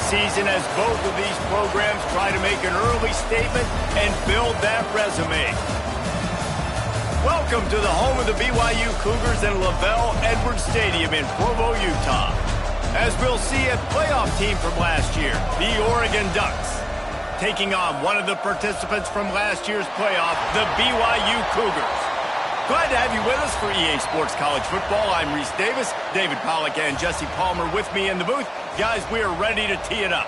season as both of these programs try to make an early statement and build that resume. Welcome to the home of the BYU Cougars in Lavelle Edwards Stadium in Provo, Utah. As we'll see a playoff team from last year, the Oregon Ducks, taking on one of the participants from last year's playoff, the BYU Cougars. Glad to have you with us for EA Sports College Football. I'm Reese Davis, David Pollack and Jesse Palmer with me in the booth. Guys, we are ready to tee it up.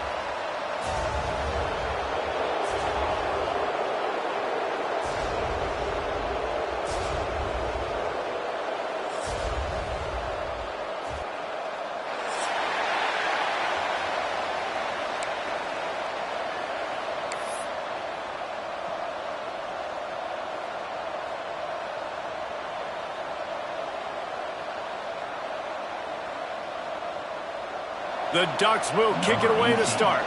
The Ducks will kick it away to start.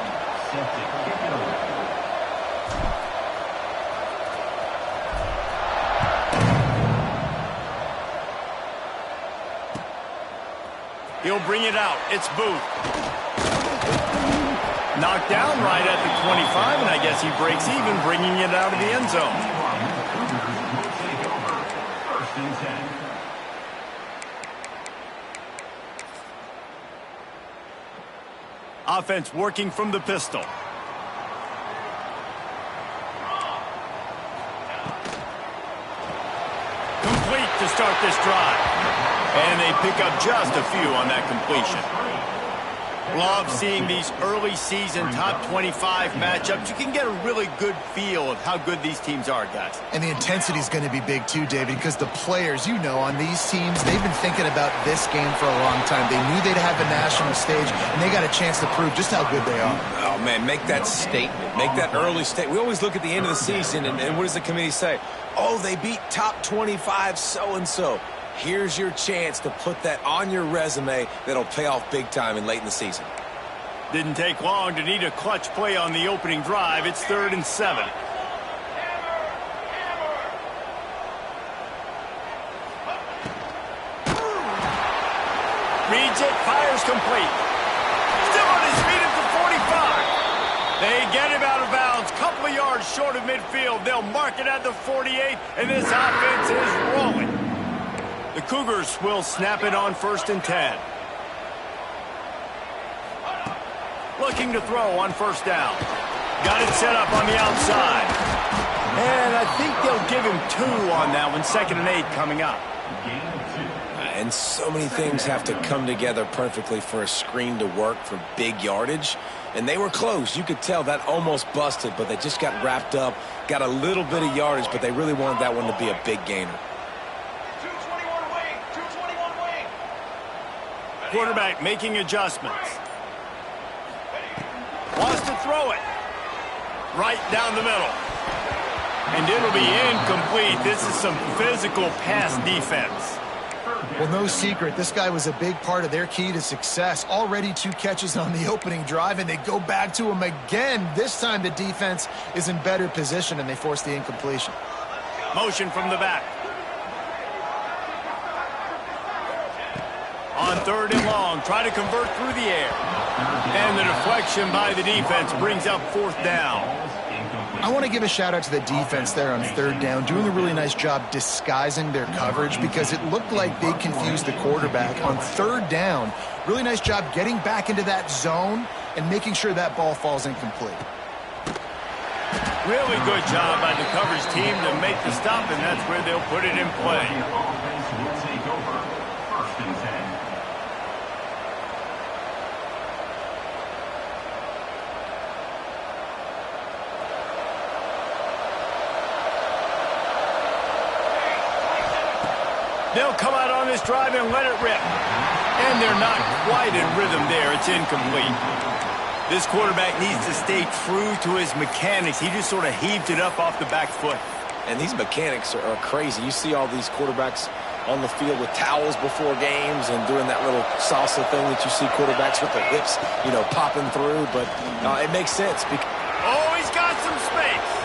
He'll bring it out. It's Booth. Knocked down right at the 25, and I guess he breaks even, bringing it out of the end zone. Offense working from the pistol. Complete to start this drive. And they pick up just a few on that completion. Love seeing these early season top 25 matchups. You can get a really good feel of how good these teams are, guys. And the intensity is going to be big too, David, because the players, you know, on these teams, they've been thinking about this game for a long time. They knew they'd have a national stage, and they got a chance to prove just how good they are. Oh, man, make that statement. Make that early statement. We always look at the end of the season, and what does the committee say? Oh, they beat top 25 so-and-so. Here's your chance to put that on your resume that'll pay off big time and late in the season. Didn't take long to need a clutch play on the opening drive. It's 3rd and 7. Reads it, fires complete. Still on his feet at the 45. They get him out of bounds, couple of yards short of midfield. They'll mark it at the 48, and this offense is rolling. The Cougars will snap it on 1st and 10. Looking to throw on 1st down. Got it set up on the outside. And I think they'll give him 2 on that one. 2nd and 8 coming up. And so many things have to come together perfectly for a screen to work for big yardage. And they were close. You could tell that almost busted, but they just got wrapped up, got a little bit of yardage, but they really wanted that one to be a big gainer. Quarterback making adjustments. Wants to throw it. Right down the middle. And it'll be incomplete. This is some physical pass defense. Well, no secret, this guy was a big part of their key to success. Already 2 catches on the opening drive, and they go back to him again. This time the defense is in better position, and they force the incompletion. Motion from the back. On 3rd and long, try to convert through the air. And the deflection by the defense brings up 4th down. I want to give a shout out to the defense there on 3rd down, doing a really nice job disguising their coverage because it looked like they confused the quarterback on 3rd down. Really nice job getting back into that zone and making sure that ball falls incomplete. Really good job by the coverage team to make the stop, and that's where they'll put it in play. They'll come out on this drive and let it rip. And they're not quite in rhythm there. It's incomplete. This quarterback needs to stay true to his mechanics. He just sort of heaved it up off the back foot. And these mechanics are crazy. You see all these quarterbacks on the field with towels before games and doing that little salsa thing that you see quarterbacks with their hips, you know, popping through. But it makes sense. Oh, he's got some space.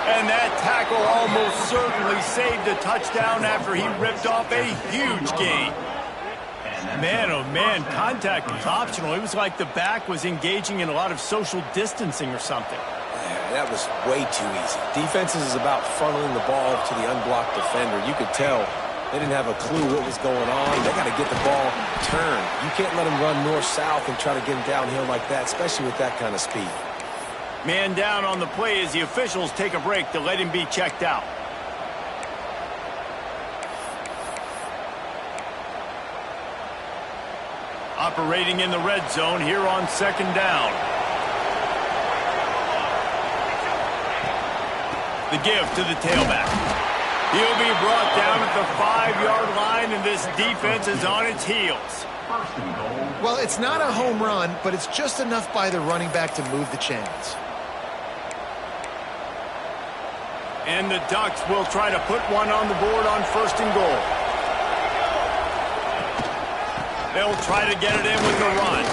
And that tackle tackle almost certainly saved a touchdown after he ripped off a huge gain. Man, oh man, contact was optional. It was like the back was engaging in a lot of social distancing or something. Yeah, that was way too easy. Defenses is about funneling the ball to the unblocked defender. You could tell they didn't have a clue what was going on. They got to get the ball turned. You can't let them run north-south and try to get him downhill like that, especially with that kind of speed. Man down on the play as the officials take a break to let him be checked out. Operating in the red zone here on second down. The give to the tailback. He'll be brought down at the 5-yard line, and this defense is on its heels. Well, it's not a home run, but it's just enough by the running back to move the chains. And the Ducks will try to put one on the board on first and goal. They'll try to get it in with the run.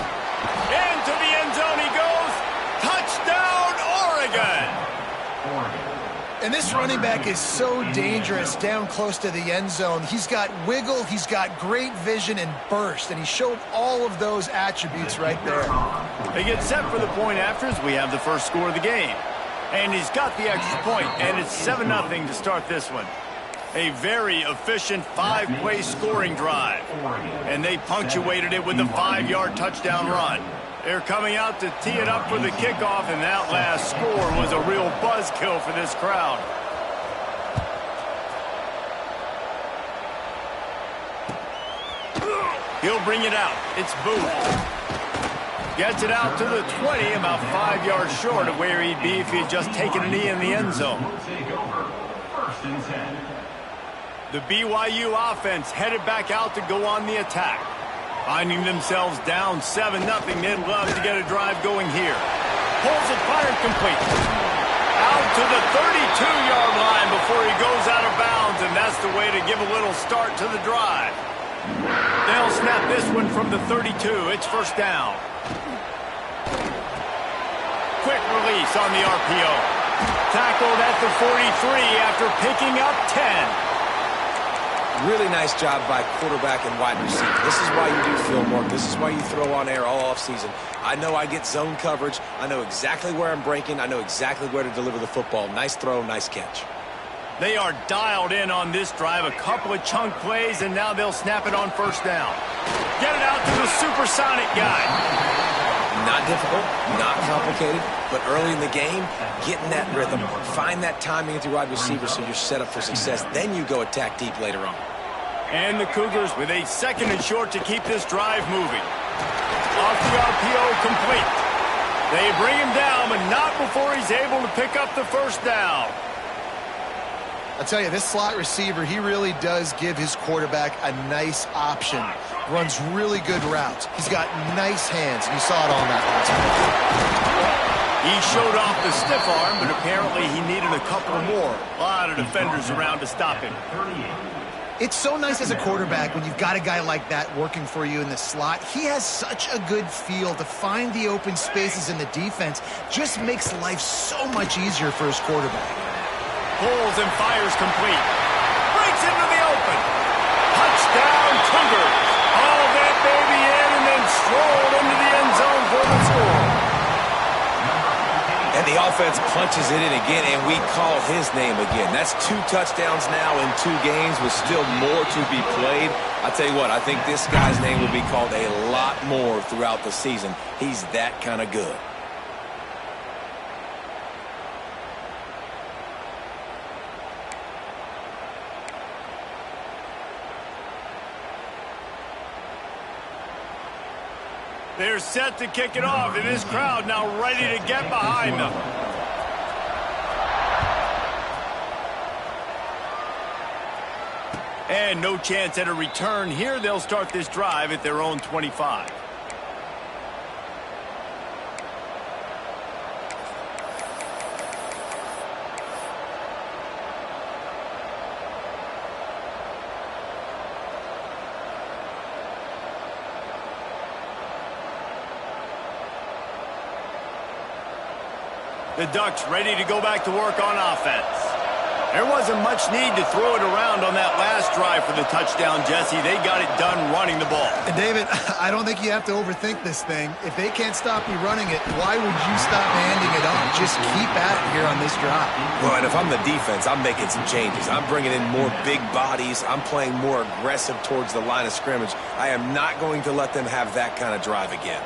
Into the end zone he goes. Touchdown, Oregon! And this running back is so dangerous down close to the end zone. He's got wiggle, he's got great vision and burst, and he showed all of those attributes right there. They get set for the point after as we have the first score of the game. And he's got the extra point, and it's 7-0 to start this one. A very efficient 5-play scoring drive. And they punctuated it with a 5-yard touchdown run. They're coming out to tee it up for the kickoff, and that last score was a real buzzkill for this crowd. He'll bring it out. It's Booth. Gets it out to the 20, about 5 yards short of where he'd be if he had just taken a knee in the end zone. The BYU offense headed back out to go on the attack. Finding themselves down 7-0, they'd love to get a drive going here. Pulls it, fired complete. Out to the 32-yard line before he goes out of bounds, and that's the way to give a little start to the drive. They'll snap this one from the 32. It's first down. Quick release on the RPO. Tackled at the 43 after picking up 10. Really nice job by quarterback and wide receiver. This is why you do film work. This is why you throw on air all offseason. I know I get zone coverage. I know exactly where I'm breaking. I know exactly where to deliver the football. Nice throw, nice catch. They are dialed in on this drive. A couple of chunk plays, and now they'll snap it on first down. Get it out to the supersonic guy. Not difficult, not complicated, but early in the game, get in that rhythm. Find that timing with your wide receiver so you're set up for success. Then you go attack deep later on. And the Cougars with a 2nd and short to keep this drive moving. Off the RPO, complete. They bring him down, but not before he's able to pick up the first down. I'll tell you, this slot receiver, he really does give his quarterback a nice option. Runs really good routes. He's got nice hands. You saw it on that last play. He showed off the stiff arm, but apparently he needed a couple more. A lot of defenders around to stop him. It's so nice as a quarterback when you've got a guy like that working for you in the slot. He has such a good feel to find the open spaces in the defense. Just makes life so much easier for his quarterback. Pulls and fires complete. Breaks into the open. Touchdown, Cougars. All that baby in and then strolled into the end zone for the score. And the offense punches it in again, and we call his name again. That's 2 touchdowns now in 2 games with still more to be played. I tell you what, I think this guy's name will be called a lot more throughout the season. He's that kind of good. They're set to kick it off, and this crowd now ready to get behind them. And no chance at a return here. They'll start this drive at their own 25. The Ducks ready to go back to work on offense. There wasn't much need to throw it around on that last drive for the touchdown, Jesse. They got it done running the ball. And David, I don't think you have to overthink this thing. If they can't stop you running it, why would you stop handing it off? Just keep at it here on this drive. Well, and if I'm the defense, I'm making some changes. I'm bringing in more big bodies. I'm playing more aggressive towards the line of scrimmage. I am not going to let them have that kind of drive again.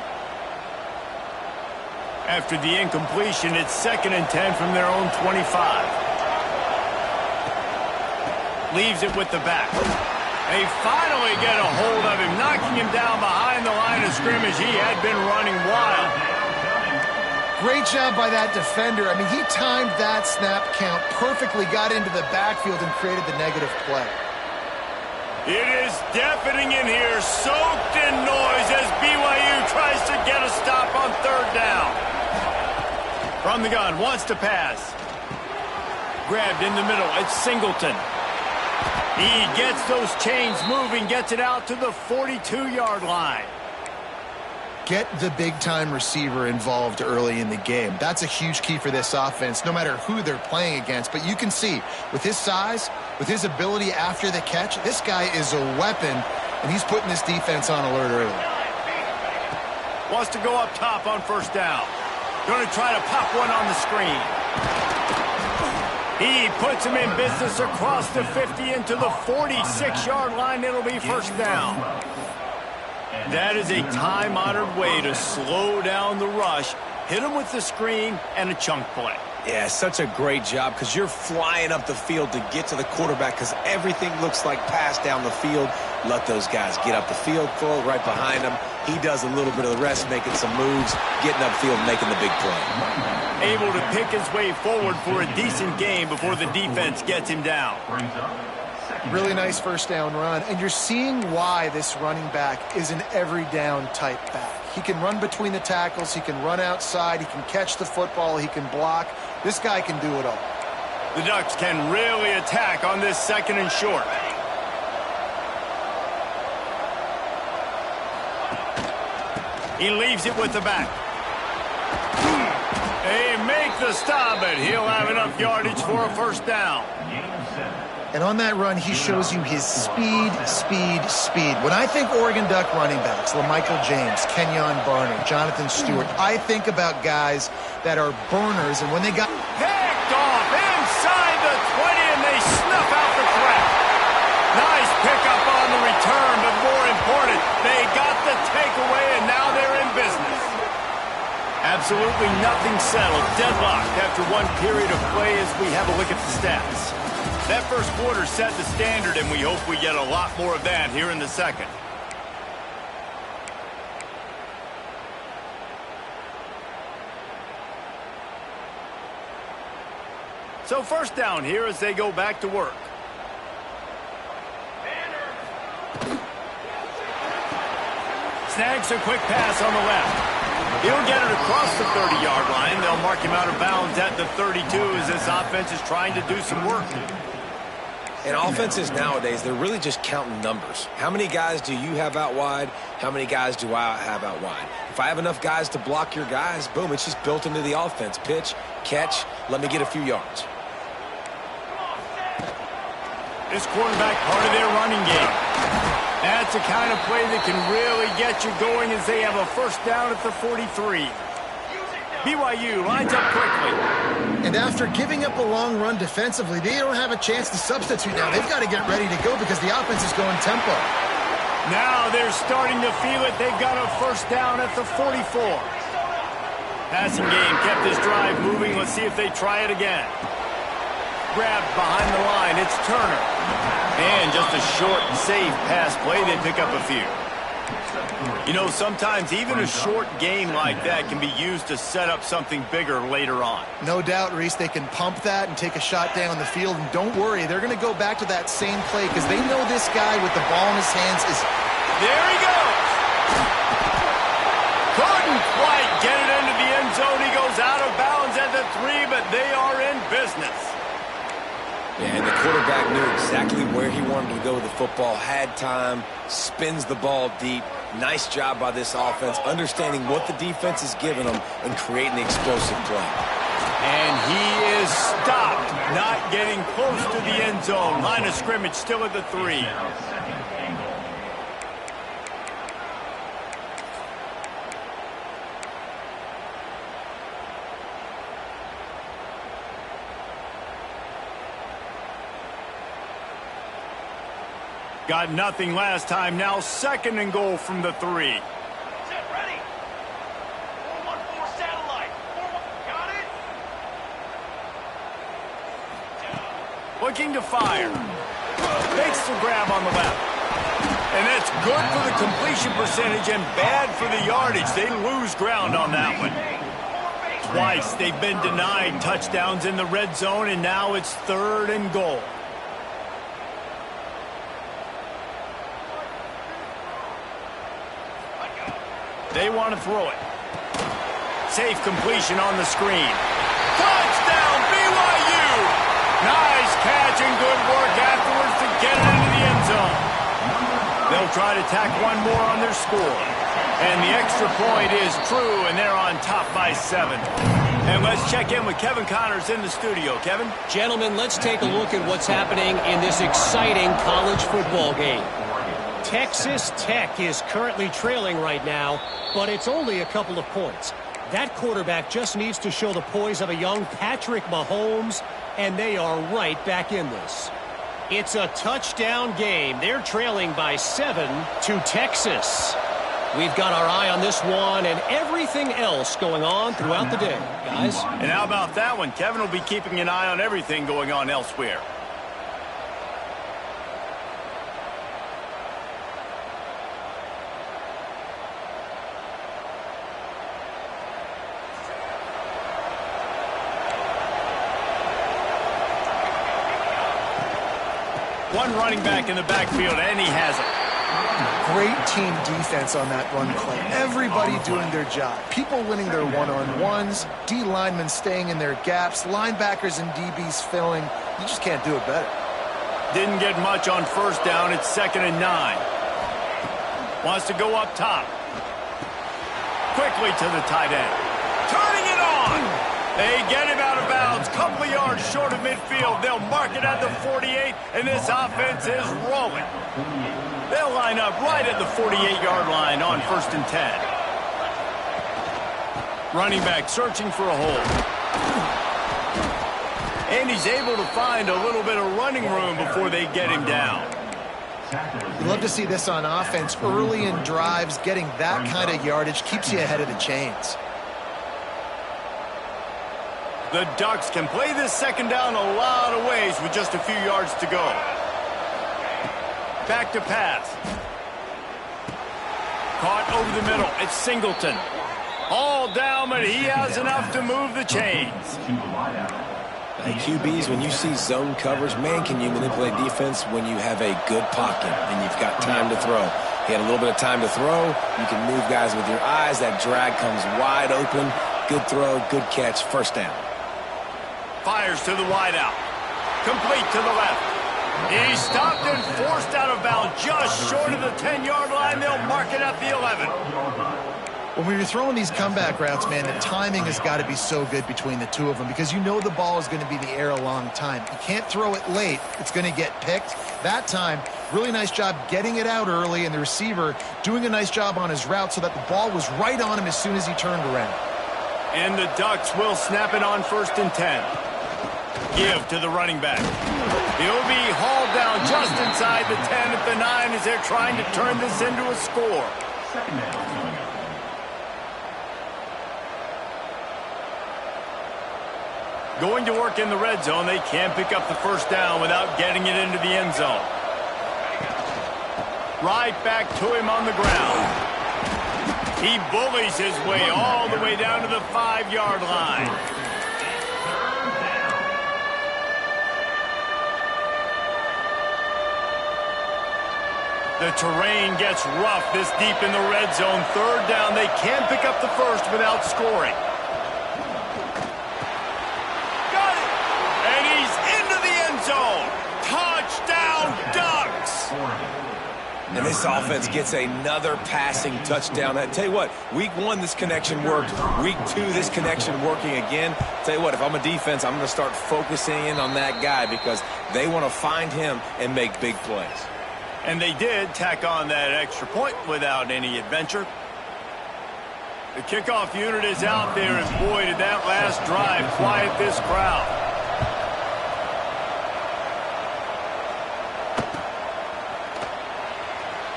After the incompletion, it's 2nd and 10 from their own 25. Leaves it with the back. They finally get a hold of him, knocking him down behind the line of scrimmage. He had been running wild. Great job by that defender. I mean, he timed that snap count perfectly, got into the backfield, and created the negative play. It is deafening in here, soaked in noise as BYU tries to get a stop on 3rd down. From the gun, wants to pass. Grabbed in the middle, it's Singleton. He gets those chains moving, gets it out to the 42-yard line. Get the big-time receiver involved early in the game. That's a huge key for this offense, no matter who they're playing against. But you can see, with his size, with his ability after the catch, this guy is a weapon, and he's putting this defense on alert early. Wants to go up top on 1st down. Going to try to pop one on the screen. He puts him in business across the 50 into the 46-yard line. It'll be 1st down. That is a time-honored way to slow down the rush, hit him with the screen, and a chunk play. Yeah, such a great job because you're flying up the field to get to the quarterback because everything looks like pass down the field. Let those guys get up the field, throw it right behind him. He does a little bit of the rest, making some moves, getting upfield, making the big play. Able to pick his way forward for a decent game before the defense gets him down. Really nice 1st down run, and you're seeing why this running back is an every down type back. He can run between the tackles, he can run outside, he can catch the football, he can block. This guy can do it all. The Ducks can really attack on this 2nd and short. He leaves it with the back. They make the stop, but he'll have enough yardage for a 1st down. And on that run, he shows you his speed. When I think Oregon Duck running backs, LaMichael James, Kenyon Barner, Jonathan Stewart, I think about guys that are burners, and when they got picked off inside the 20, and they snuff out the threat. Nice pickup on the return, but more important, they got the takeaway, and now they're in business. Absolutely nothing settled. Deadlocked after one period of play as we have a look at the stats. That 1st quarter set the standard, and we hope we get a lot more of that here in the 2nd. So 1st down here as they go back to work. Snags a quick pass on the left. He'll get it across the 30-yard line. They'll mark him out of bounds at the 32 as this offense is trying to do some work. And offenses nowadays, they're really just counting numbers. How many guys do you have out wide? How many guys do I have out wide? If I have enough guys to block your guys, boom, it's just built into the offense. Pitch, catch, let me get a few yards. This quarterback part of their running game. That's the kind of play that can really get you going as they have a 1st down at the 43. BYU lines up quickly. And after giving up a long run defensively, they don't have a chance to substitute now. They've got to get ready to go because the offense is going tempo. Now they're starting to feel it. They've got a 1st down at the 44. Passing game kept this drive moving. Let's see if they try it again. Grabbed behind the line. It's Turner. And just a short and safe pass play. They pick up a few. You know, sometimes even a short gain like that can be used to set up something bigger later on. No doubt, Reese, they can pump that and take a shot down the field. And don't worry, they're going to go back to that same play because they know this guy with the ball in his hands is... There he goes! Couldn't quite get it into the end zone. He goes out of bounds at the 3, but they are in business. Yeah, and the quarterback knew exactly where he wanted to go with the football, had time, spins the ball deep. Nice job by this offense, understanding what the defense is giving them and creating the explosive play. And he is stopped, not getting close to the end zone. Line of scrimmage still at the 3. Got nothing last time. Now 2nd and goal from the 3. Looking to fire. Makes the grab on the left. And that's good for the completion percentage and bad for the yardage. They lose ground on that one. Twice they've been denied touchdowns in the red zone, and now it's 3rd and goal. They want to throw it. Safe completion on the screen. Touchdown, BYU! Nice catch and good work afterwards to get it into the end zone. They'll try to tack one more on their score. And the extra point is true, and they're on top by 7. And let's check in with Kevin Connors in the studio. Kevin? Gentlemen, let's take a look at what's happening in this exciting college football game. Texas Tech is currently trailing right now, but it's only a couple of points. That quarterback just needs to show the poise of a young Patrick Mahomes, and they are right back in this. It's a touchdown game. They're trailing by 7 to Texas. We've got our eye on this one and everything else going on throughout the day, guys. And how about that one? Kevin will be keeping an eye on everything going on elsewhere. One running back in the backfield, and he has it. Great team defense on that run play. Everybody doing their job. People winning their one-on-ones, D linemen staying in their gaps, linebackers and DBs filling. You just can't do it better. Didn't get much on 1st down. It's 2nd and 9. Wants to go up top. Quickly to the tight end. Turning it on. They get him out of bounds. Couple of yards short of midfield. They'll mark it at the 48, and this offense is rolling. They'll line up right at the 48-yard line on 1st and 10. Running back searching for a hole. And he's able to find a little bit of running room before they get him down. You love to see this on offense. Early in drives, getting that kind of yardage keeps you ahead of the chains. The Ducks can play this 2nd down a lot of ways with just a few yards to go. Back to pass. Caught over the middle. It's Singleton. All down, but he has enough to move the chains. QBs, when you see zone coverage, man, can you manipulate defense when you have a good pocket and you've got time to throw. He had a little bit of time to throw. You can move guys with your eyes. That drag comes wide open. Good throw, good catch, 1st down. Fires to the wideout. Complete to the left. He's stopped and forced out of bounds just short of the 10-yard line. They'll mark it at the 11. When you're throwing these comeback routes, man, the timing has got to be so good between the two of them because you know the ball is going to be in the air a long time. You can't throw it late. It's going to get picked. That time, really nice job getting it out early, and the receiver doing a nice job on his route so that the ball was right on him as soon as he turned around. And the Ducks will snap it on 1st and 10. Give to the running back. He'll be hauled down just inside the 10 at the 9 as they're trying to turn this into a score. Going to work in the red zone. They can't pick up the 1st down without getting it into the end zone. Right back to him on the ground. He bullies his way all the way down to the 5-yard line. The terrain gets rough this deep in the red zone. 3rd down. They can't pick up the 1st without scoring. Got it! And he's into the end zone. Touchdown, Ducks! And this offense gets another passing touchdown. I tell you what, week 1, this connection worked. Week 2, this connection working again. Tell you what, if I'm a defense, I'm going to start focusing in on that guy because they want to find him and make big plays. And they did tack on that extra point without any adventure. The kickoff unit is out there, and boy, did that last drive quiet this crowd.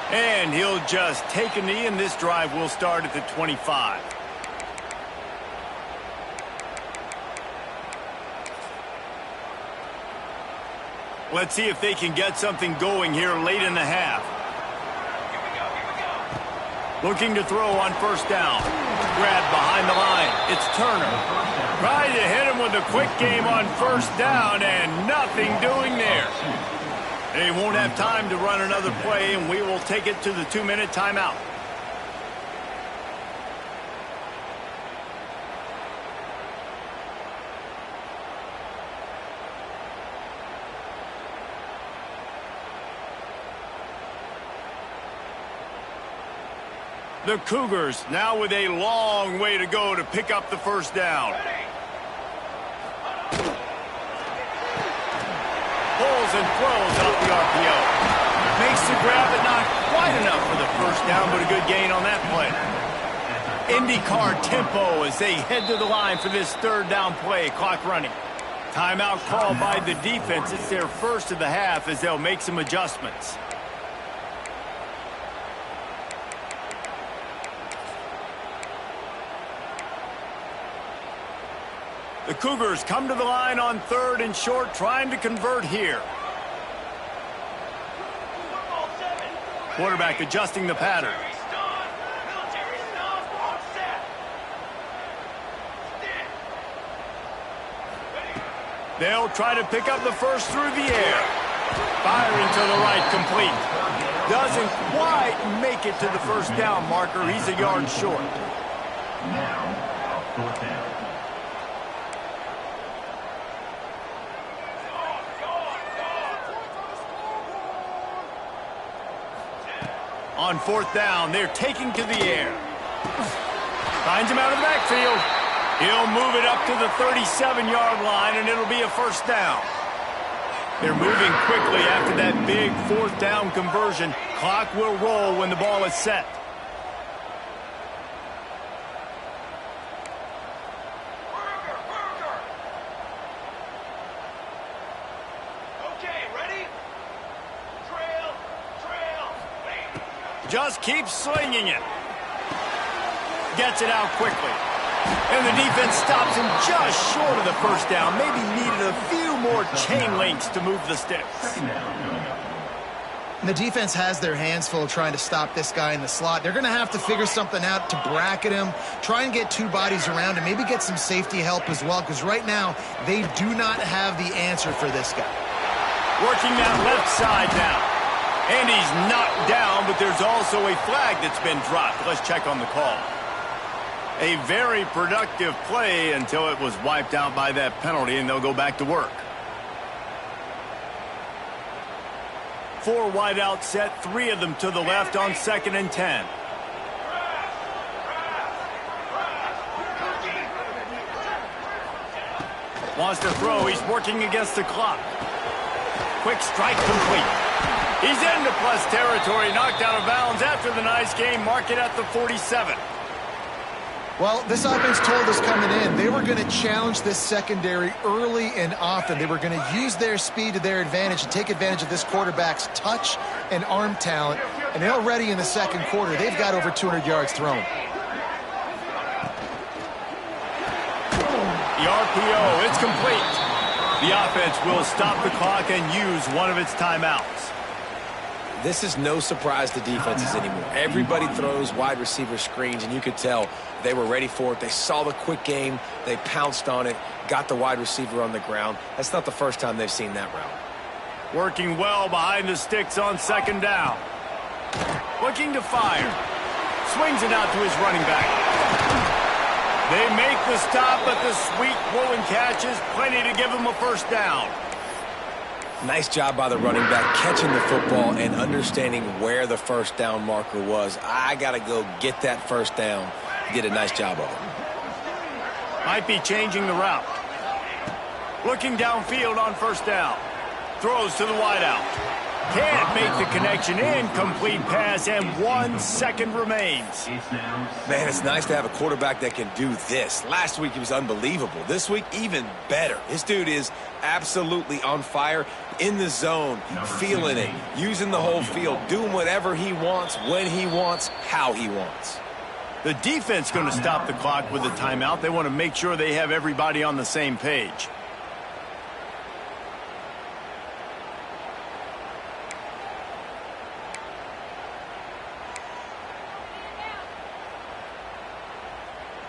And he'll just take a knee, and this drive will start at the 25. Let's see if they can get something going here late in the half. Looking to throw on first down. Grab behind the line. It's Turner. Trying to hit him with a quick game on first down, and nothing doing there. They won't have time to run another play, and we will take it to the 2-minute timeout. The Cougars now with a long way to go to pick up the first down. Pulls and throws off the RPO. Makes the grab, but not quite enough for the first down, but a good gain on that play. IndyCar tempo as they head to the line for this third down play. Clock running. Timeout called by the defense. It's their first of the half as they'll make some adjustments. The Cougars come to the line on 3rd and short, trying to convert here. Quarterback adjusting the pattern. They'll try to pick up the first through the air. Firing to the right, complete. Doesn't quite make it to the first down marker. He's a yard short. On 4th down, they're taking to the air. Finds him out of the backfield. He'll move it up to the 37-yard line, and it'll be a first down. They're moving quickly after that big 4th down conversion. Clock will roll when the ball is set. Just keeps slinging it. Gets it out quickly. And the defense stops him just short of the first down. Maybe needed a few more chain links to move the sticks. And the defense has their hands full trying to stop this guy in the slot. They're going to have to figure something out to bracket him, try and get 2 bodies around him, maybe get some safety help as well, because right now they do not have the answer for this guy. Working that left side now. And he's knocked down, but there's also a flag that's been dropped. Let's check on the call. A very productive play until it was wiped out by that penalty, and they'll go back to work. 4 wide out set, 3 of them to the left on 2nd and 10. Wants to throw. He's working against the clock. Quick strike complete. He's into plus territory, knocked out of bounds after the nice game. Mark it at the 47. Well, this offense told us coming in they were going to challenge this secondary early and often. They were going to use their speed to their advantage and take advantage of this quarterback's touch and arm talent. And already in the second quarter, they've got over 200 yards thrown. The RPO, it's complete. The offense will stop the clock and use one of its timeouts. This is no surprise to defenses anymore. Everybody throws wide receiver screens, and you could tell they were ready for it. They saw the quick game. They pounced on it, got the wide receiver on the ground. That's not the first time they've seen that route. Working well behind the sticks on 2nd down. Looking to fire. Swings it out to his running back. They make the stop, but the sweet throw and catch is plenty to give him a first down. Nice job by the running back, catching the football and understanding where the first down marker was. I got to go get that first down. He did a nice job of it. Might be changing the route. Looking downfield on first down. Throws to the wideout. Can't make the connection. Incomplete pass, and 1 second remains. Man, it's nice to have a quarterback that can do this. Last week he was unbelievable. This week, even better. This dude is absolutely on fire, in the zone, feeling it, using the whole field, doing whatever he wants, when he wants, how he wants. The defense going to stop the clock with a timeout. They want to make sure they have everybody on the same page.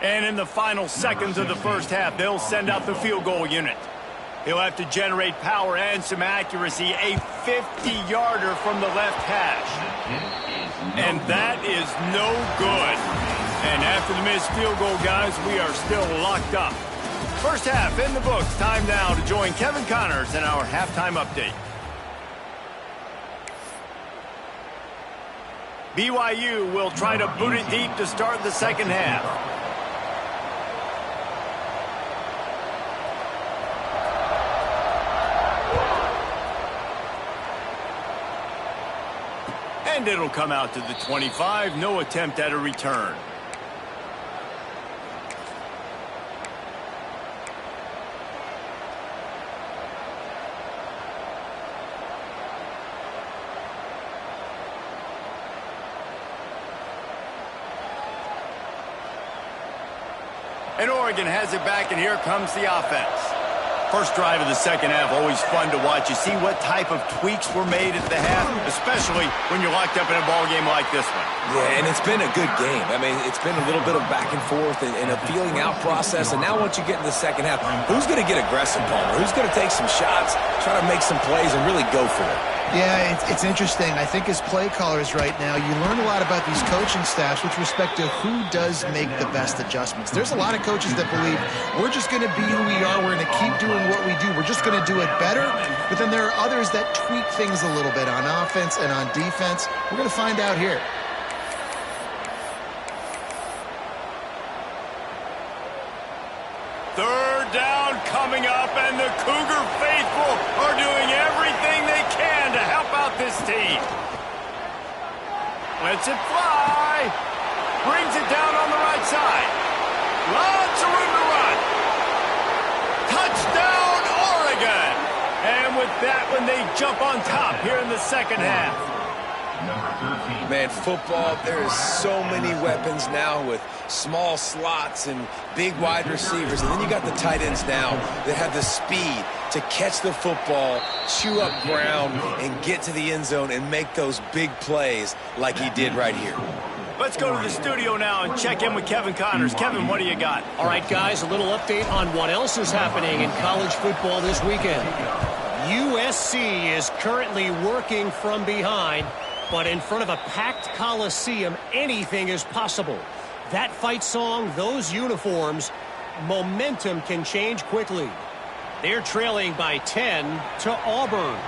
And in the final seconds of the first half, they'll send out the field goal unit. He'll have to generate power and some accuracy, a 50-yarder from the left hash. And that is no good. And after the missed field goal, guys, we are still locked up. First half in the books. Time now to join Kevin Connors in our halftime update. BYU will try to boot it deep to start the second half. And it'll come out to the 25. No attempt at a return. And Oregon has it back, and here comes the offense. First drive of the second half, always fun to watch. You see what type of tweaks were made at the half, especially when you're locked up in a ball game like this one. Yeah, and it's been a good game. I mean, it's been a little bit of back and forth and a feeling out process. And now once you get in the second half, who's going to get aggressive, Palmer? Who's going to take some shots, try to make some plays, and really go for it? Yeah, it's interesting. I think as play callers right now, you learn a lot about these coaching staffs with respect to who does make the best adjustments. There's a lot of coaches that believe we're just going to be who we are. We're going to keep doing what we do. We're just going to do it better. But then there are others that tweak things a little bit on offense and on defense. We're going to find out here. Third down coming up, and the Cougar faithful are doing everything they can to help out this team. Lets it fly. Brings it down on the right side. Lots of room to run. Touchdown, Oregon. And with that one, they jump on top here in the second half. Man, football, there is so many weapons now with small slots and big wide receivers. And then you got the tight ends now that have the speed to catch the football, chew up ground, and get to the end zone and make those big plays like he did right here. Let's go to the studio now and check in with Kevin Connors. Kevin, what do you got? All right, guys, a little update on what else is happening in college football this weekend. USC is currently working from behind, but in front of a packed Coliseum, anything is possible. That fight song, those uniforms, momentum can change quickly. They're trailing by 10 to Auburn.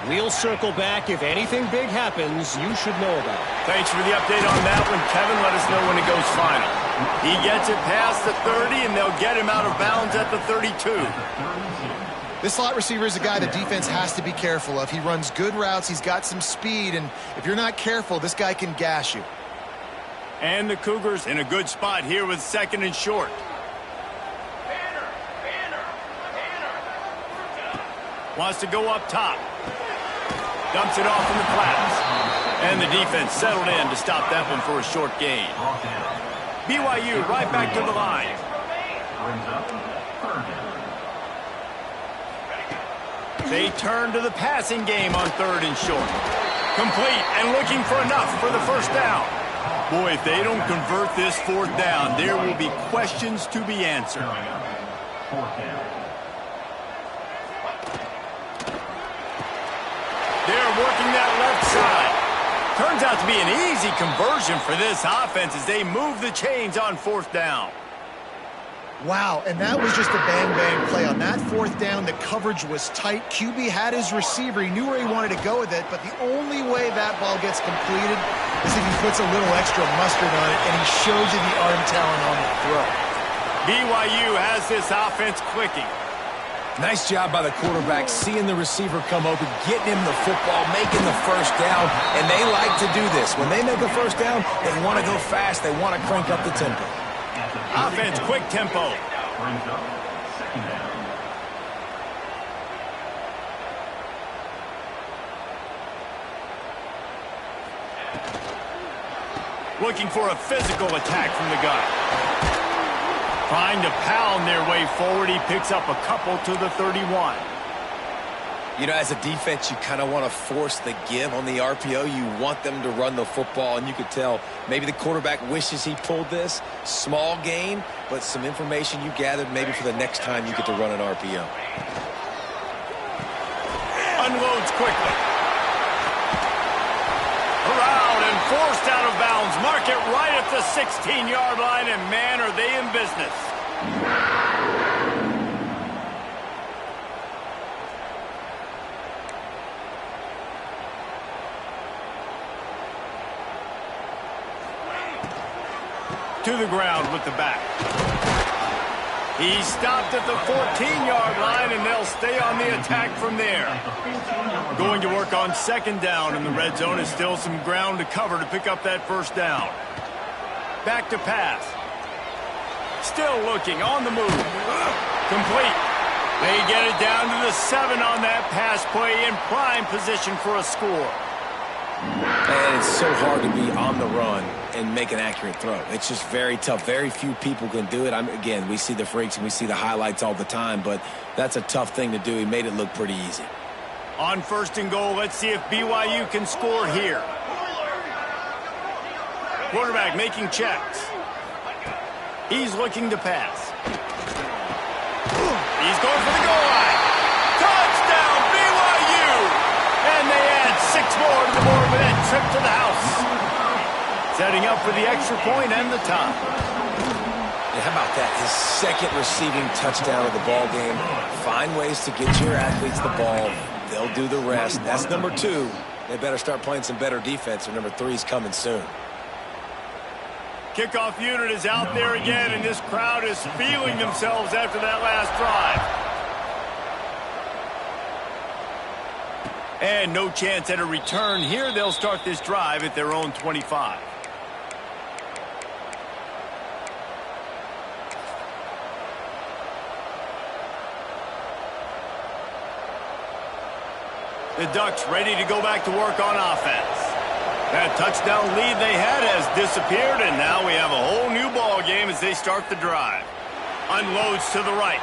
We'll circle back. If anything big happens, you should know about it. Thanks for the update on that one, Kevin. Let us know when it goes final. He gets it past the 30, and they'll get him out of bounds at the 32. This slot receiver is a guy the defense has to be careful of. He runs good routes. He's got some speed, and if you're not careful, this guy can gash you. And the Cougars in a good spot here with second and short. Wants to go up top. Dumps it off in the flats. And the defense settled in to stop that one for a short gain. BYU right back to the line. They turn to the passing game on third and short. Complete and looking for enough for the first down. Boy, if they don't convert this fourth down, there will be questions to be answered. They're working that left side. Turns out to be an easy conversion for this offense as they move the chains on fourth down. Wow, and that was just a bang-bang play. On that fourth down, the coverage was tight. QB had his receiver. He knew where he wanted to go with it, but the only way that ball gets completed is if he puts a little extra mustard on it, and he shows you the arm talent on the throw. BYU has this offense clicking. Nice job by the quarterback, seeing the receiver come open, getting him the football, making the first down, and they like to do this. When they make a first down, they want to go fast. They want to crank up the tempo. Offense, quick tempo. Looking for a physical attack from the gun. Trying to pound their way forward. He picks up a couple to the 31. You know, as a defense, you kind of want to force the give on the RPO. You want them to run the football, and you could tell maybe the quarterback wishes he pulled this. Small gain, but some information you gathered maybe for the next time you get to run an RPO. Unloads quickly. Around and forced out of bounds. Mark it right at the 16-yard line, and man, are they in business. To the ground with the back. He stopped at the 14-yard line, and they'll stay on the attack from there. Going to work on second down in the red zone. Is still some ground to cover to pick up that first down. Back to pass. Still looking on the move. Complete. They get it down to the 7 on that pass play, in prime position for a score. And it's so hard to be on the run and make an accurate throw. It's just very tough. Very few people can do it. Again, we see the freaks and we see the highlights all the time, but that's a tough thing to do. He made it look pretty easy. On first and goal, let's see if BYU can score here. Quarterback making checks. He's looking to pass. He's going for the goal line. Touchdown, BYU! And they add 6 more to the board with that trip to the house. Setting up for the extra point and the tie. Yeah, how about that? His second receiving touchdown of the ball game. Find ways to get your athletes the ball. They'll do the rest. That's number 2. They better start playing some better defense, or number 3 is coming soon. Kickoff unit is out there again, and this crowd is feeling themselves after that last drive. And no chance at a return here. They'll start this drive at their own 25. The Ducks ready to go back to work on offense. That touchdown lead they had has disappeared, and now we have a whole new ball game as they start the drive. Unloads to the right.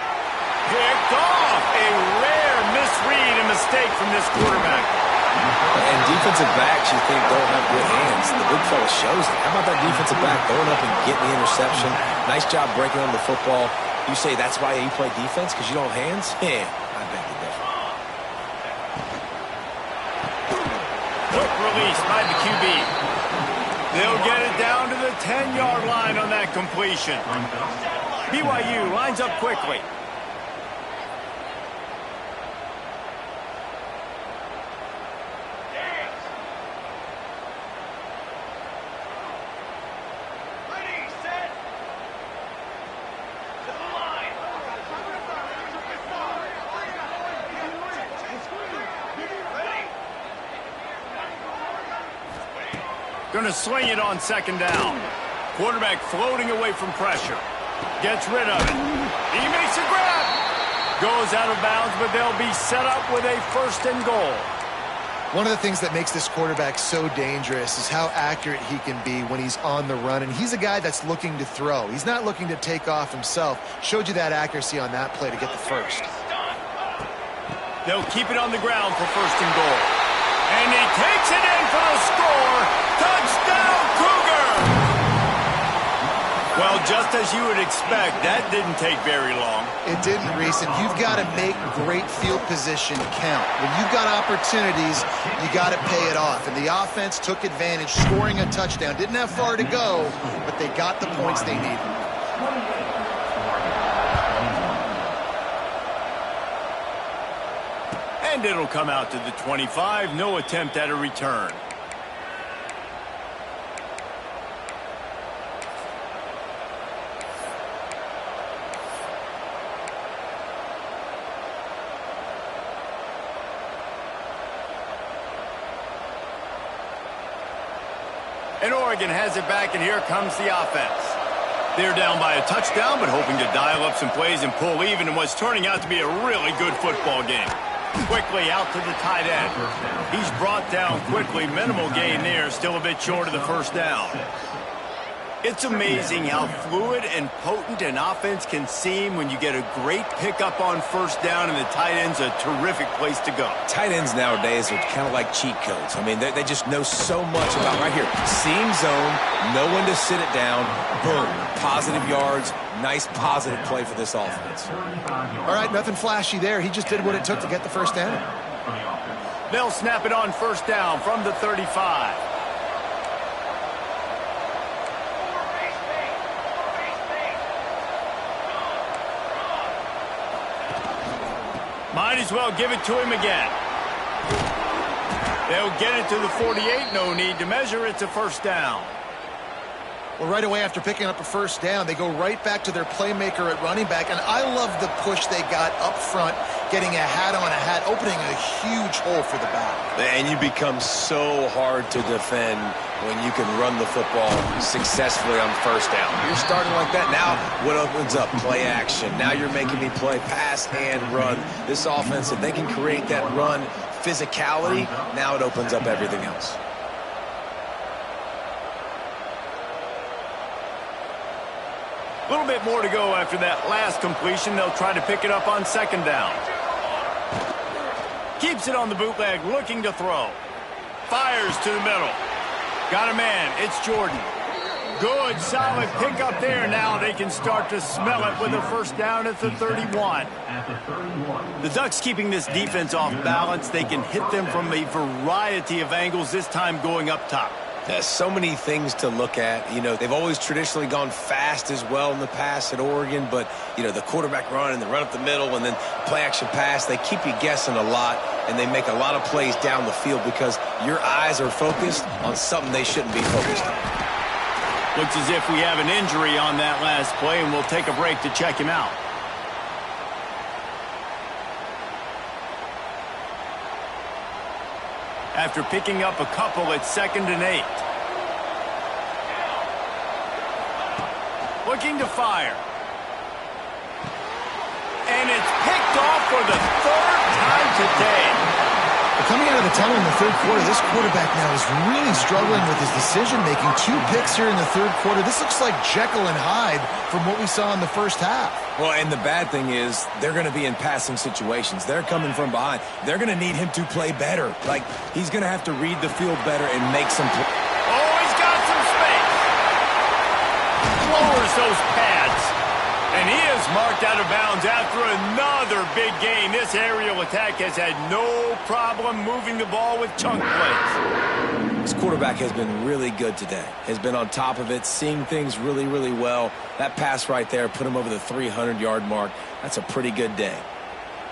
Picked off. A rare misread and mistake from this quarterback. And defensive backs, you think, don't have good hands. The big fella shows it. How about that defensive back going up and getting the interception? Nice job breaking on the football. You say that's why you play defense, because you don't have hands? Yeah, I bet you different. Quick release by the QB. They'll get it down to the 10-yard line on that completion. BYU lines up quickly. Going to sling it on second down. Quarterback floating away from pressure. Gets rid of it. He makes a grab. Goes out of bounds, but they'll be set up with a first and goal. One of the things that makes this quarterback so dangerous is how accurate he can be when he's on the run. And he's a guy that's looking to throw. He's not looking to take off himself. Showed you that accuracy on that play to get the first. They'll keep it on the ground for first and goal. And he takes it in for the score. Touchdown, Cougar! Well, just as you would expect, that didn't take very long. It didn't, Reese, and you've got to make great field position count. When you've got opportunities, you got to pay it off. And the offense took advantage, scoring a touchdown. Didn't have far to go, but they got the points they needed. And it'll come out to the 25. No attempt at a return. And Oregon has it back, and here comes the offense. They're down by a touchdown, but hoping to dial up some plays and pull even in what's turning out to be a really good football game. Quickly out to the tight end. He's brought down quickly. Minimal gain there, still a bit short of the first down. It's amazing how fluid and potent an offense can seem when you get a great pickup on first down, and the tight end's a terrific place to go. Tight ends nowadays are kind of like cheat codes. I mean, they just know so much about right here. Seam zone, know when to sit it down, boom, positive yards, nice positive play for this offense. All right, nothing flashy there. He just did what it took to get the first down. They'll snap it on first down from the 35. Might as well give it to him again. They'll get it to the 48. No need to measure. It's a first down. Well, right away after picking up a first down, they go right back to their playmaker at running back. And I love the push they got up front, getting a hat on a hat, opening a huge hole for the back. And you become so hard to defend when you can run the football successfully on first down. You're starting like that. Now what opens up? Play action. Now you're making me play pass and run. This offense, if they can create that run physicality, now it opens up everything else. A little bit more to go after that last completion. They'll try to pick it up on second down. Keeps it on the bootleg, looking to throw. Fires to the middle. Got a man. It's Jordan. Good, solid pickup there. Now they can start to smell it with a first down at the 31. The Ducks keeping this defense off balance. They can hit them from a variety of angles, this time going up top. There's so many things to look at. You know, they've always traditionally gone fast as well in the past at Oregon, but, you know, the quarterback run and the run up the middle and then play action pass, they keep you guessing a lot, and they make a lot of plays down the field because your eyes are focused on something they shouldn't be focused on. Looks as if we have an injury on that last play, and we'll take a break to check him out. After picking up a couple at 2nd and 8. Looking to fire. And it's picked off for the 3rd time today. But coming out of the tunnel in the third quarter, this quarterback now is really struggling with his decision-making. 2 picks here in the third quarter. This looks like Jekyll and Hyde from what we saw in the first half. Well, and the bad thing is they're going to be in passing situations. They're coming from behind. They're going to need him to play better. Like, he's going to have to read the field better and make some plays. Oh, he's got some space. Lowers those pads. And he is marked out of bounds after another big gain. This aerial attack has had no problem moving the ball with chunk plays. This quarterback has been really good today. Has been on top of it, seeing things really, really well. That pass right there put him over the 300-yard mark. That's a pretty good day.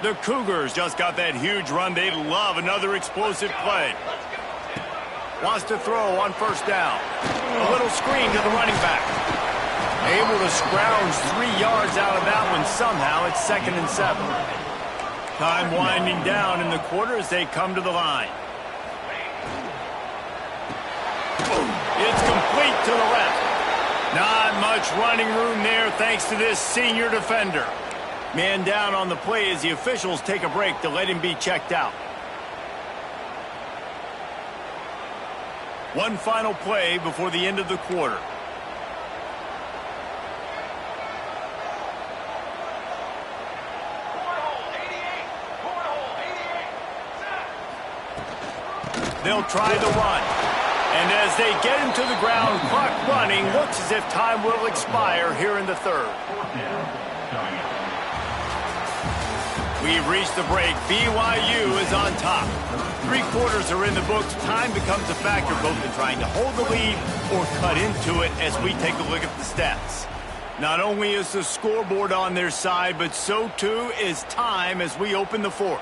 The Cougars just got that huge run. They love another explosive play. Wants to throw on first down. A little screen to the running back. Able to scrounge 3 yards out of that one somehow. It's 2nd and 7. Time winding down in the quarter as they come to the line. It's complete to the left. Not much running room there thanks to this senior defender. Man down on the play as the officials take a break to let him be checked out. One final play before the end of the quarter. They'll try the run. And as they get him to the ground, clock running, looks as if time will expire here in the third. We've reached the break. BYU is on top. 3 quarters are in the books. Time becomes a factor both in trying to hold the lead or cut into it as we take a look at the stats. Not only is the scoreboard on their side, but so too is time as we open the fourth.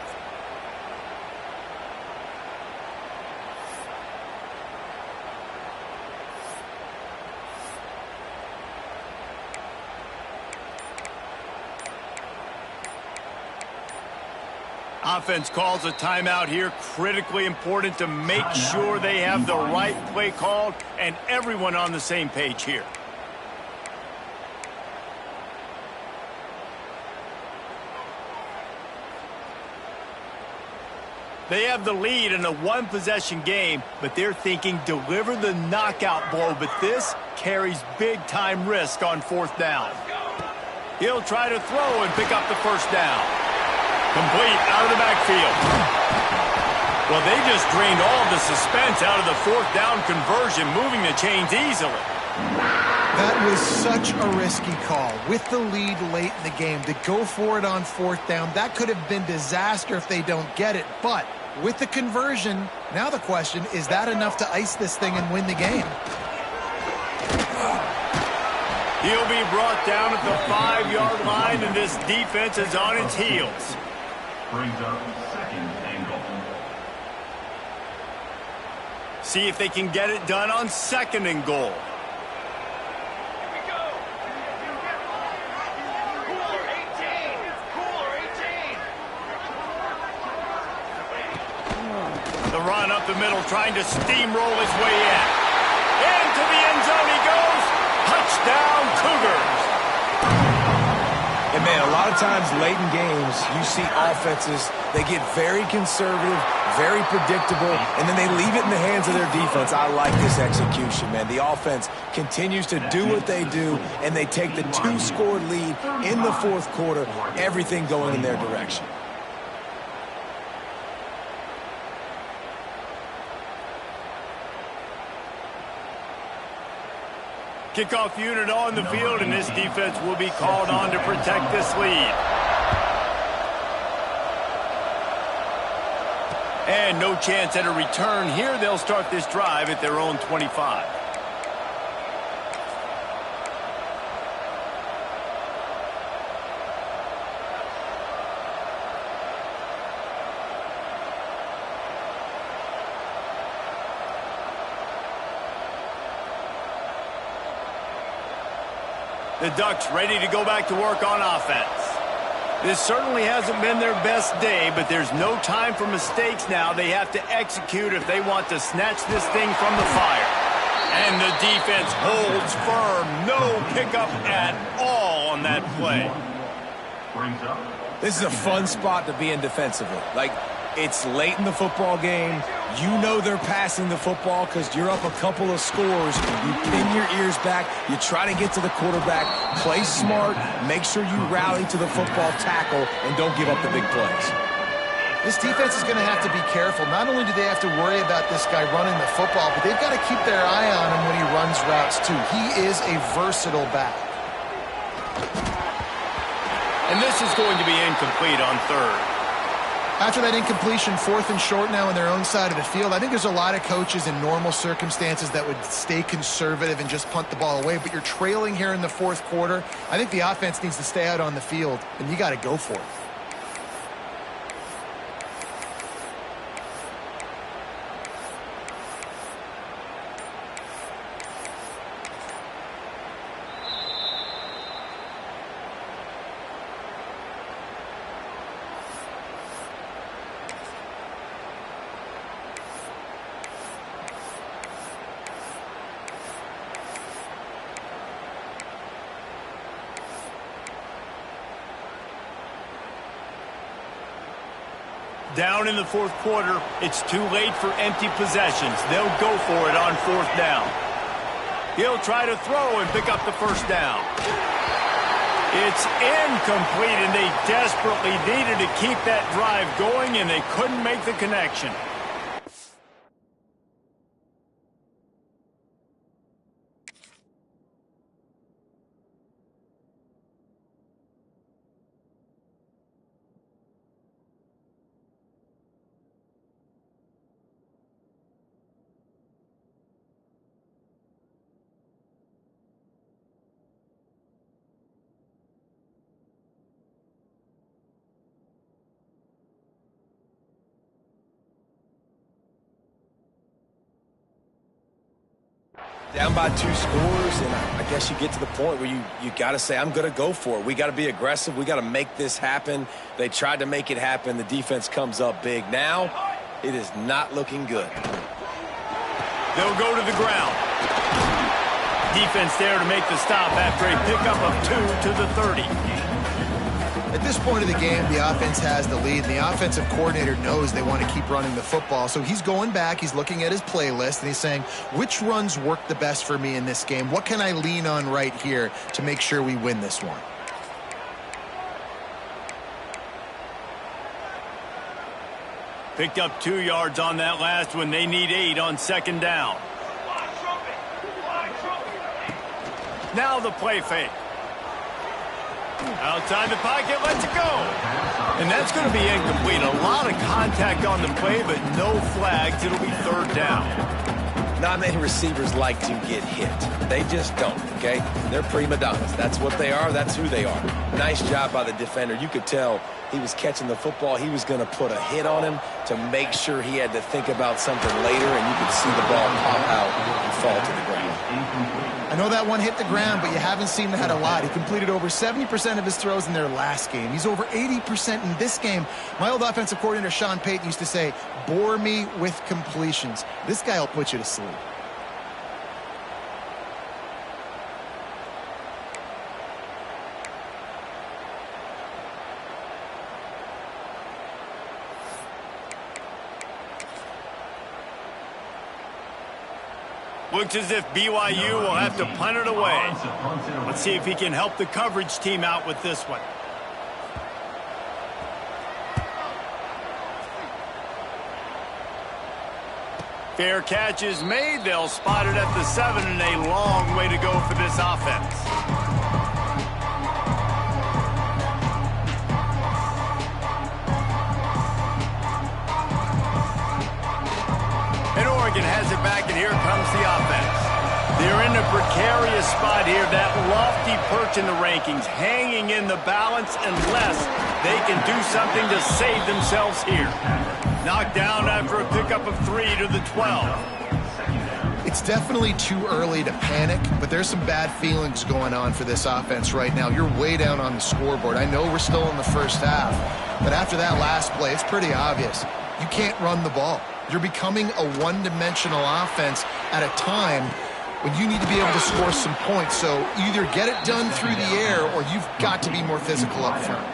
Offense calls a timeout here. Critically important to make sure they have the right play called and everyone on the same page here. They have the lead in a one-possession game, but they're thinking deliver the knockout blow, but this carries big-time risk on fourth down. He'll try to throw and pick up the first down. Complete out of the backfield. Well, they just drained all the suspense out of the fourth down conversion, moving the chains easily. That was such a risky call. With the lead late in the game, to go for it on fourth down, that could have been disaster if they don't get it. But with the conversion, now the question, is that enough to ice this thing and win the game? He'll be brought down at the 5-yard line, and this defense is on its heels. Brings up second and goal. See if they can get it done on second and goal. The run up the middle, trying to steamroll his way in. Into the end zone he goes. Touchdown, Cougars. And, man, a lot of times late in games, you see offenses, they get very conservative, very predictable, and then they leave it in the hands of their defense. I like this execution, man. The offense continues to do what they do, and they take the 2-score lead in the fourth quarter, everything going in their direction. Kickoff unit on the field, and this defense will be called on to protect this lead. And no chance at a return here. They'll start this drive at their own 25. The Ducks ready to go back to work on offense. This certainly hasn't been their best day, but there's no time for mistakes now. They have to execute if they want to snatch this thing from the fire. And the defense holds firm. No pickup at all on that play. Brings up. This is a fun spot to be in defensively. Like, it's late in the football game. You know they're passing the football because you're up a couple of scores. You pin your ears back. You try to get to the quarterback. Play smart. Make sure you rally to the football tackle and don't give up the big plays. This defense is going to have to be careful. Not only do they have to worry about this guy running the football, but they've got to keep their eye on him when he runs routes too. He is a versatile back. And this is going to be incomplete on third. After that incompletion, fourth and short now on their own side of the field, I think there's a lot of coaches in normal circumstances that would stay conservative and just punt the ball away. But you're trailing here in the fourth quarter. I think the offense needs to stay out on the field, and you got to go for it. Down in the fourth quarter, it's too late for empty possessions. They'll go for it on fourth down. He'll try to throw and pick up the first down. It's incomplete, and they desperately needed to keep that drive going, and they couldn't make the connection. Down by 2 scores, and I guess you get to the point where you got to say, I'm going to go for it. We got to be aggressive. We got to make this happen. They tried to make it happen. The defense comes up big. Now, it is not looking good. They'll go to the ground. Defense there to make the stop after a pickup of 2 to the 30. At this point of the game, the offense has the lead, and the offensive coordinator knows they want to keep running the football. So he's going back, he's looking at his playlist, and he's saying, which runs work the best for me in this game? What can I lean on right here to make sure we win this one? Picked up 2 yards on that last one. They need 8 on 2nd down. Now the play fake. Outside the pocket, lets it go. And that's going to be incomplete. A lot of contact on the play, but no flags. It'll be 3rd down. Not many receivers like to get hit. They just don't, okay? They're prima donnas. That's what they are. That's who they are. Nice job by the defender. You could tell he was catching the football. He was going to put a hit on him to make sure he had to think about something later, and you could see the ball pop out and fall to the ground. I know that one hit the ground, but you haven't seen that a lot. He completed over 70% of his throws in their last game. He's over 80% in this game. My old offensive coordinator, Sean Payton, used to say, bore me with completions. This guy will put you to sleep. Looks as if BYU will have to punt it away. Let's see if he can help the coverage team out with this one. Fair catch is made. They'll spot it at the 7, and a long way to go for this offense. And Oregon has it back, and here comes the offense. They're in a precarious spot here, that lofty perch in the rankings, hanging in the balance unless they can do something to save themselves here. Knocked down after a pickup of 3 to the 12. It's definitely too early to panic, but there's some bad feelings going on for this offense right now. You're way down on the scoreboard. I know we're still in the first half, but after that last play, it's pretty obvious. You can't run the ball. You're becoming a one-dimensional offense at a time when you need to be able to score some points. So either get it done through the air or you've got to be more physical up front.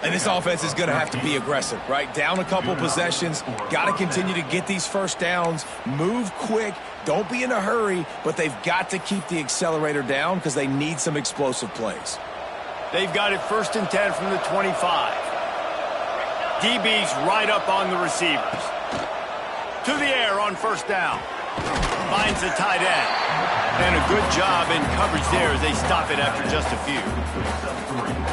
And this offense is going to have to be aggressive, right? Down a couple possessions, got to continue to get these first downs, move quick, don't be in a hurry, but they've got to keep the accelerator down because they need some explosive plays. They've got it 1st and 10 from the 25. DB's right up on the receivers. To the air on 1st down. Finds the tight end. And a good job in coverage there as they stop it after just a few.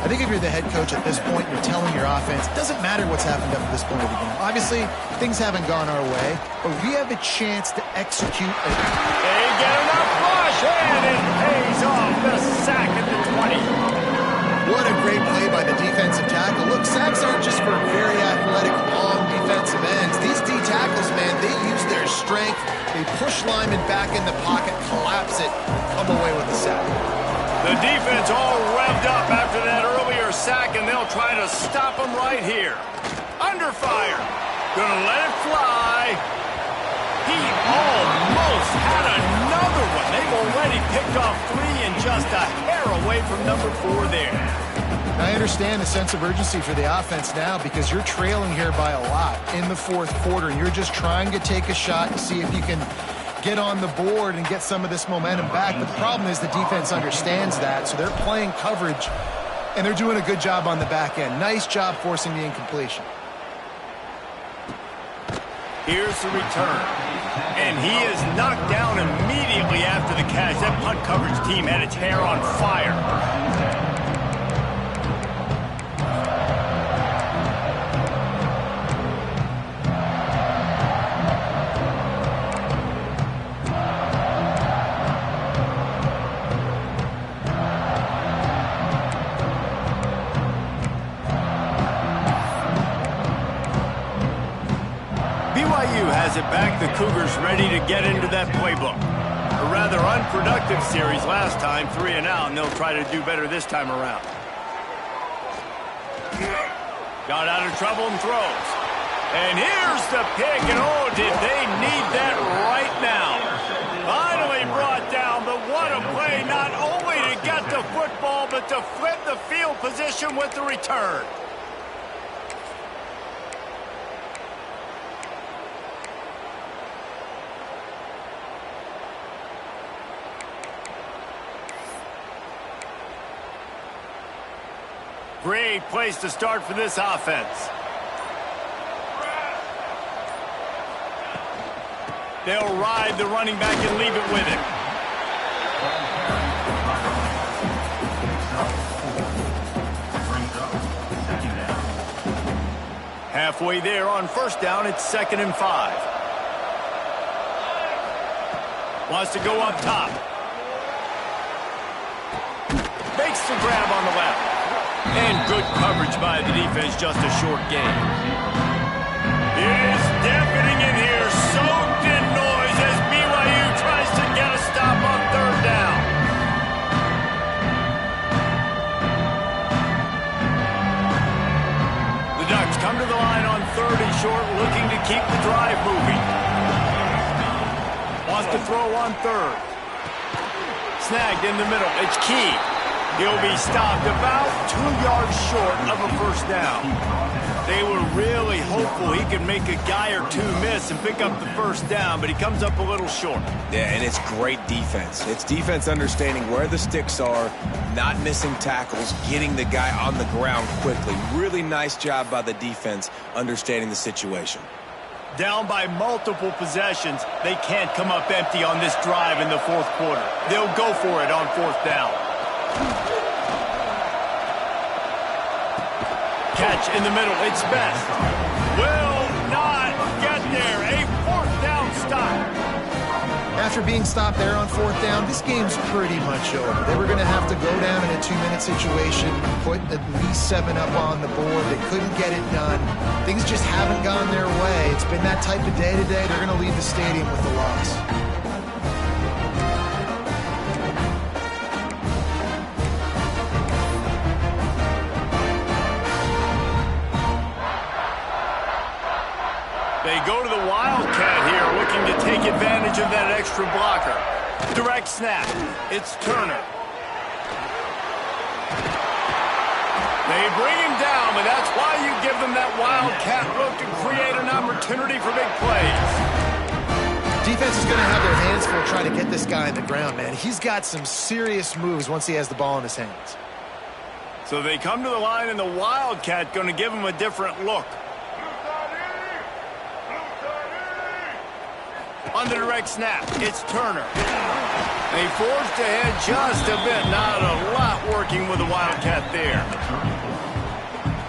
I think if you're the head coach at this point, you're telling your offense, it doesn't matter what's happened up to this point of the game. Obviously, things haven't gone our way, but we have a chance to execute. They get enough rush, and it pays off. The sack at the 20. What a great play by the defensive tackle. Look, sacks aren't just for very athletic, long defensive ends. These D tackles, man, they use their strength. They push linemen back in the pocket, collapse it, come away with the sack. The defense all revved up after that earlier sack, and they'll try to stop them right here. Under fire. Gonna let it fly. He almost had another one. They've already picked off 3 and just a hair away from number 4 there. I understand the sense of urgency for the offense now because you're trailing here by a lot in the 4th quarter, and you're just trying to take a shot to see if you can get on the board and get some of this momentum back. But the problem is the defense understands that, so they're playing coverage, and they're doing a good job on the back end. Nice job forcing the incompletion. Here's the return. And he is knocked down immediately after the catch. That punt coverage team had its hair on fire. BYU has has it back. The Cougars ready to get into that playbook. A rather unproductive series last time, 3 and out, and they'll try to do better this time around. Got out of trouble and throws. And here's the pick, and oh, did they need that right now. Finally brought down, but what a play, not only to get the football, but to flip the field position with the return. Great place to start for this offense. They'll ride the running back and leave it with him. Halfway there on first down, it's 2nd and 5. Wants to go up top. Makes the grab on the left. And good coverage by the defense, just a short gain. It is deafening in here, soaked in noise as BYU tries to get a stop on 3rd down. The Ducks come to the line on 3rd and short, looking to keep the drive moving. Wants to throw on 3rd. Snagged in the middle. It's Key. He'll be stopped about 2 yards short of a first down. They were really hopeful he could make a guy or two miss and pick up the first down, but he comes up a little short. Yeah, and it's great defense. It's defense understanding where the sticks are, not missing tackles, getting the guy on the ground quickly. Really nice job by the defense understanding the situation. Down by multiple possessions, they can't come up empty on this drive in the 4th quarter. They'll go for it on 4th down. Catch in the middle, it's best. Will not get there. A 4th down stop. After being stopped there on 4th down, this game's pretty much over. They were going to have to go down in a 2-minute situation, put at least 7 up on the board. They couldn't get it done. Things just haven't gone their way. It's been that type of day today. They're going to leave the stadium with a loss. They go to the Wildcat here, looking to take advantage of that extra blocker. Direct snap. It's Turner. They bring him down, but that's why you give them that Wildcat look to create an opportunity for big plays. Defense is going to have their hands full trying to get this guy on the ground, man. He's got some serious moves once he has the ball in his hands. So they come to the line, and the Wildcat going to give him a different look. On the direct snap, it's Turner. They forced ahead just a bit. Not a lot working with the Wildcat there.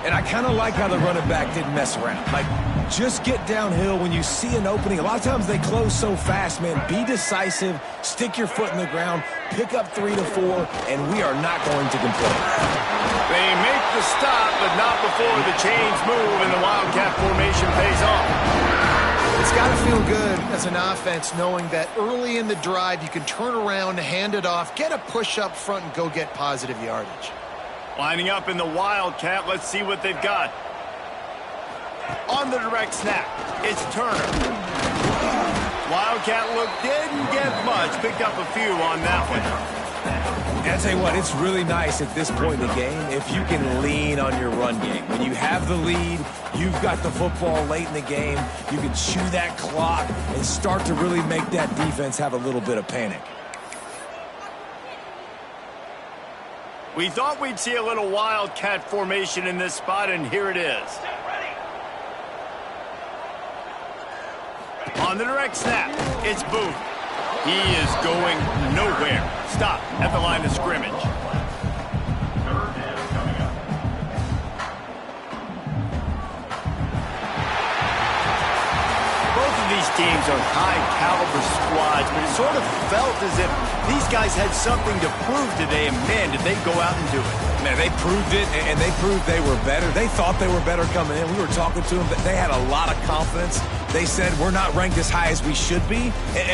And I kind of like how the running back didn't mess around. Like, just get downhill when you see an opening. A lot of times they close so fast, man. Be decisive, stick your foot in the ground, pick up 3 to 4, and we are not going to complain. They make the stop, but not before the chains move and the Wildcat formation pays off. It's got to feel good as an offense knowing that early in the drive you can turn around, hand it off, get a push up front, and go get positive yardage. Lining up in the Wildcat, let's see what they've got. On the direct snap, it's Turner. Wildcat look didn't get much, picked up a few on that one. And I tell you what, it's really nice at this point in the game if you can lean on your run game. When you have the lead, you've got the football late in the game, you can chew that clock and start to really make that defense have a little bit of panic. We thought we'd see a little Wildcat formation in this spot, and here it is. On the direct snap, it's Booth. He is going nowhere. Stop at the line of scrimmage. 3rd down coming up. Both of these teams are high-caliber squads, but it sort of felt as if These guys had something to prove today, and man, did they go out and do it. Man, they proved it, and they proved they were better. They thought they were better coming in. We were talking to them. They had a lot of confidence. They said, we're not ranked as high as we should be.